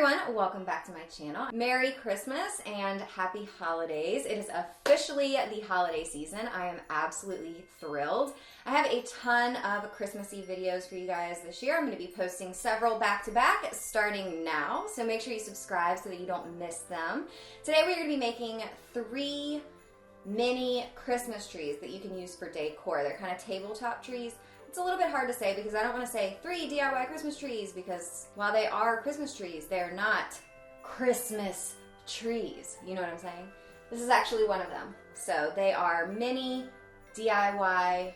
everyone, welcome back to my channel. Merry Christmas and happy holidays. It is officially the holiday season. I am absolutely thrilled. I have a ton of Christmassy videos for you guys this year. I'm going to be posting several back-to-back starting now, so make sure you subscribe so that you don't miss them. Today we're going to be making 3 mini Christmas trees that you can use for decor. They're kind of tabletop trees. It's a little bit hard to say because I don't want to say 3 DIY Christmas trees because while they are Christmas trees, they're not Christmas trees. You know what I'm saying? This is actually one of them. So they are mini DIY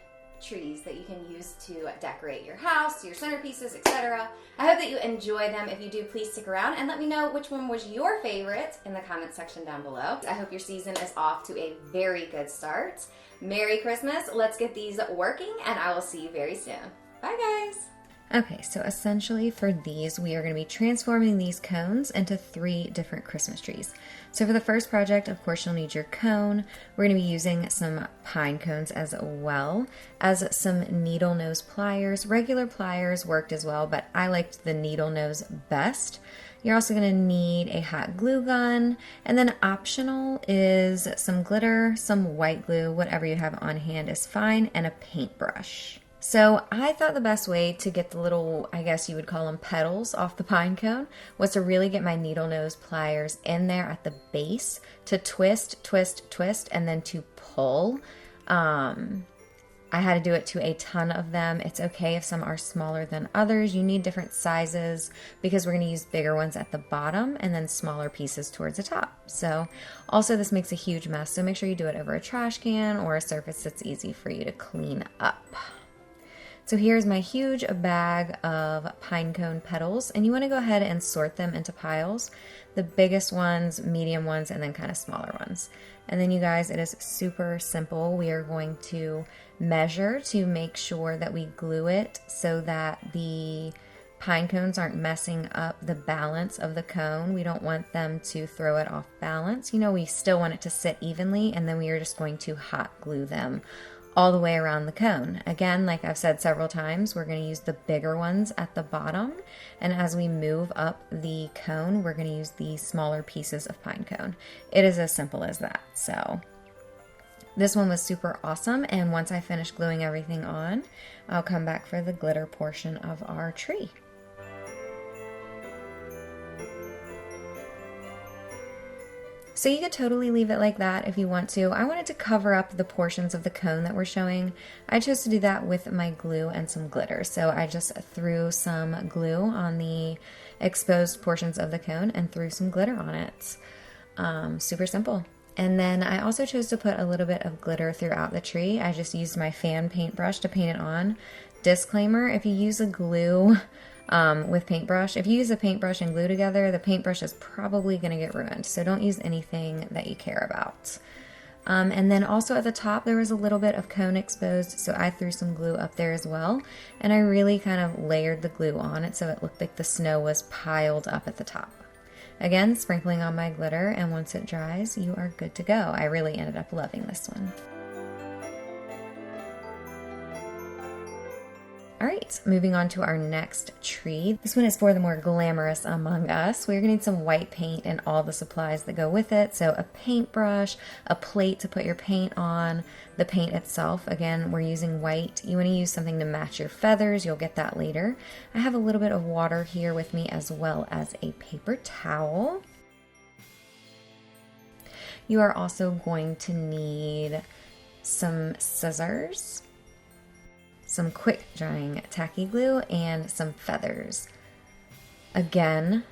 trees that you can use to decorate your house, your centerpieces, etc. I hope that you enjoy them. If you do, please stick around and let me know which one was your favorite in the comment section down below. I hope your season is off to a very good start. Merry Christmas. Let's get these working and I will see you very soon. Bye guys. Okay, so essentially for these, we are going to be transforming these cones into 3 different Christmas trees. So for the first project, of course, you'll need your cone. We're going to be using some pine cones as well as some needle nose pliers. Regular pliers worked as well, but I liked the needle nose best. You're also going to need a hot glue gun, and then optional is some glitter, some white glue, whatever you have on hand is fine, and a paintbrush. So I thought the best way to get the little, I guess you would call them petals off the pine cone was to really get my needle nose pliers in there at the base to twist, twist, twist, and then to pull. I had to do it to a ton of them. It's okay if some are smaller than others. You need different sizes because we're going to use bigger ones at the bottom and then smaller pieces towards the top. So also this makes a huge mess, so make sure you do it over a trash can or a surface that's easy for you to clean up. So here's my huge bag of pinecone petals, and you want to go ahead and sort them into piles. The biggest ones, medium ones, and then kind of smaller ones. And then you guys, it is super simple. We are going to measure to make sure that we glue it so that the pine cones aren't messing up the balance of the cone. We don't want them to throw it off balance. You know, we still want it to sit evenly, and then we are just going to hot glue them all the way around the cone. Again, like I've said several times, we're going to use the bigger ones at the bottom, and as we move up the cone, we're going to use the smaller pieces of pine cone. It is as simple as that. So this one was super awesome, and once I finish gluing everything on, I'll come back for the glitter portion of our tree. So you could totally leave it like that if you want to. I wanted to cover up the portions of the cone that we're showing. I chose to do that with my glue and some glitter. So I just threw some glue on the exposed portions of the cone and threw some glitter on it. Super simple. And then I also chose to put a little bit of glitter throughout the tree. I just used my fan paintbrush to paint it on. Disclaimer, if you use a glue with paintbrush, if you use a paintbrush and glue together, the paintbrush is probably going to get ruined. So don't use anything that you care about. And then also at the top, there was a little bit of cone exposed, so I threw some glue up there as well. And I really kind of layered the glue on it so it looked like the snow was piled up at the top. Again, sprinkling on my glitter, and once it dries, you are good to go. I really ended up loving this one. All right, moving on to our next tree. This one is for the more glamorous among us. We're gonna need some white paint and all the supplies that go with it. So a paintbrush, a plate to put your paint on, the paint itself. Again, we're using white. You wanna use something to match your feathers. You'll get that later. I have a little bit of water here with me as well as a paper towel. You are also going to need some scissors, some quick drying tacky glue, and some feathers. Again,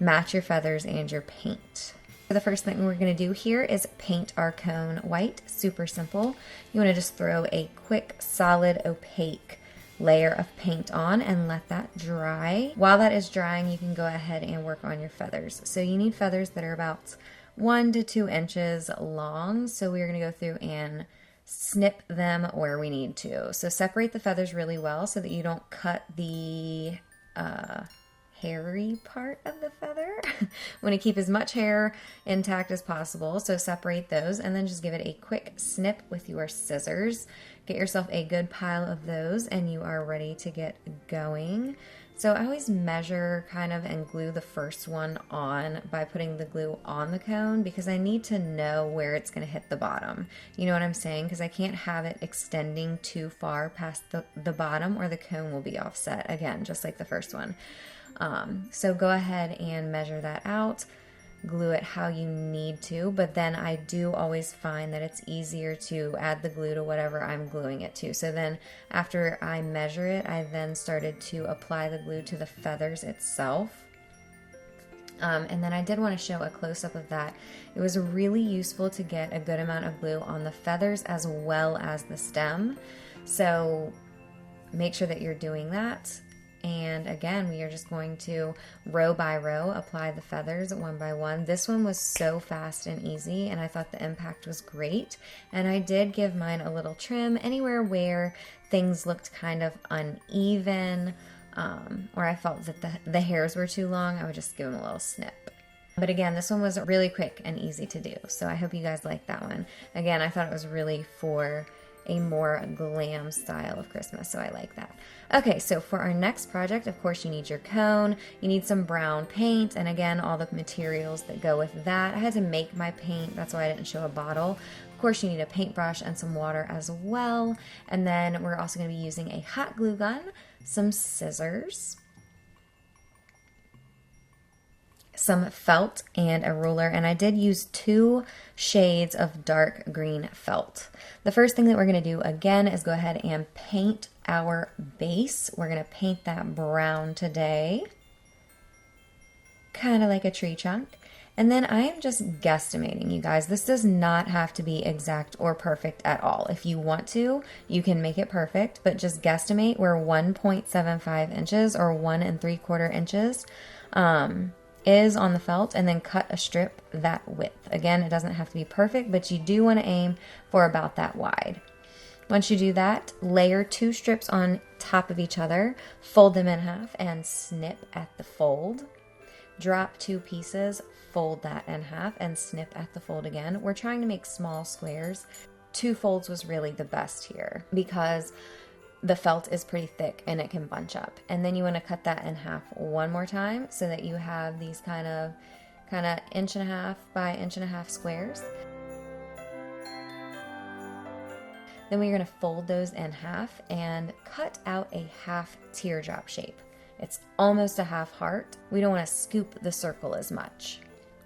match your feathers and your paint. The first thing we're going to do here is paint our cone white. Super simple. You want to just throw a quick, solid, opaque layer of paint on and let that dry. While that is drying, you can go ahead and work on your feathers. So you need feathers that are about 1 to 2 inches long. So we're going to go through and snip them where we need to. So separate the feathers really well so that you don't cut the hairy part of the feather. We want to keep as much hair intact as possible, so separate those and then just give it a quick snip with your scissors. Get yourself a good pile of those and you are ready to get going. So I always measure kind of and glue the first one on by putting the glue on the cone because I need to know where it's going to hit the bottom. You know what I'm saying? Because I can't have it extending too far past the bottom or the cone will be offset again, just like the first one. So go ahead and measure that out. Glue it how you need to, but then I do always find that it's easier to add the glue to whatever I'm gluing it to. So then after I measure it, I then started to apply the glue to the feathers itself. And then I did want to show a close-up of that. It was really useful to get a good amount of glue on the feathers as well as the stem. So make sure that you're doing that. And again, we are just going to row by row apply the feathers one by one. This one was so fast and easy, and I thought the impact was great. And I did give mine a little trim anywhere where things looked kind of uneven, or I felt that the hairs were too long. I would just give them a little snip. But again, this one was really quick and easy to do. So I hope you guys like that one. Again, I thought it was really for a more glam style of Christmas, so I like that. Okay, so for our next project, of course, you need your cone, you need some brown paint, and again, all the materials that go with that. I had to make my paint, that's why I didn't show a bottle. Of course, you need a paintbrush and some water as well, and then we're also going to be using a hot glue gun, some scissors, some felt, and a ruler, and I did use 2 shades of dark green felt. The first thing that we're going to do again is go ahead and paint our base. We're going to paint that brown today, kind of like a tree trunk. And then I am just guesstimating, you guys. This does not have to be exact or perfect at all. If you want to, you can make it perfect, but just guesstimate where 1.75 inches or 1 3/4 inches is on the felt, and then cut a strip that width. Again, it doesn't have to be perfect, but you do want to aim for about that wide. Once you do that, layer 2 strips on top of each other, fold them in half, and snip at the fold. Drop 2 pieces, fold that in half, and snip at the fold again. We're trying to make small squares. 2 folds was really the best here because the felt is pretty thick and it can bunch up. And then you want to cut that in half one more time so that you have these kind of 1.5 by 1.5 squares. Then we're going to fold those in half and cut out a half teardrop shape. It's almost a half heart. We don't want to scoop the circle as much.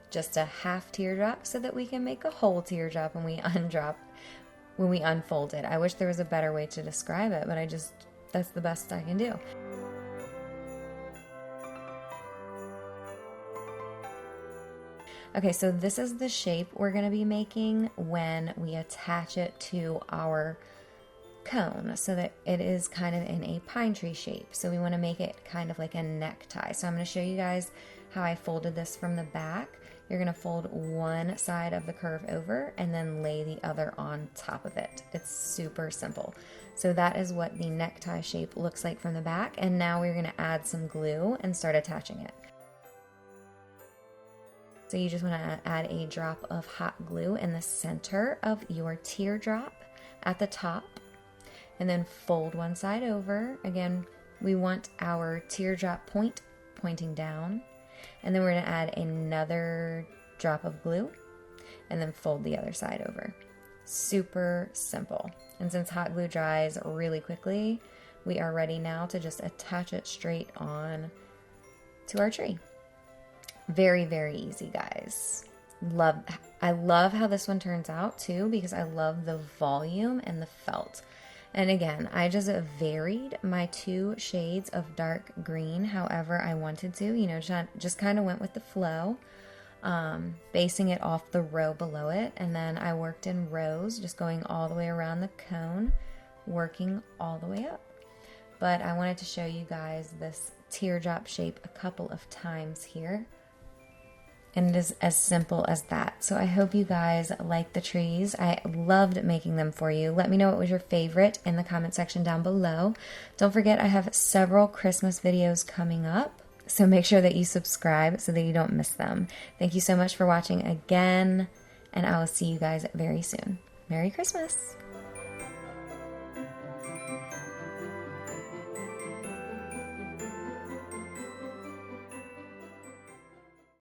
Just a half teardrop so that we can make a whole teardrop when we unfold it. I wish there was a better way to describe it, but that's the best I can do. Okay, so this is the shape we're going to be making when we attach it to our cone so that it is kind of in a pine tree shape. So we want to make it kind of like a necktie. So I'm going to show you guys how I folded this from the back. You're going to fold one side of the curve over and then lay the other on top of it. It's super simple. So that is what the necktie shape looks like from the back. And now we're going to add some glue and start attaching it. So you just want to add a drop of hot glue in the center of your teardrop at the top, and then fold one side over. Again, we want our teardrop point pointing down, and then we're going to add another drop of glue and then fold the other side over. Super simple. And since hot glue dries really quickly, we are ready now to just attach it straight on to our tree. Very, very easy, guys. I love how this one turns out too, because I love the volume and the felt. And again, I just varied my 2 shades of dark green however I wanted to, you know, just kind of went with the flow, basing it off the row below it. And then I worked in rows, just going all the way around the cone, working all the way up. But I wanted to show you guys this teardrop shape a couple of times here. And it is as simple as that. So I hope you guys like the trees. I loved making them for you. Let me know what was your favorite in the comment section down below. Don't forget, I have several Christmas videos coming up, so make sure that you subscribe so that you don't miss them. Thank you so much for watching again, and I will see you guys very soon. Merry Christmas!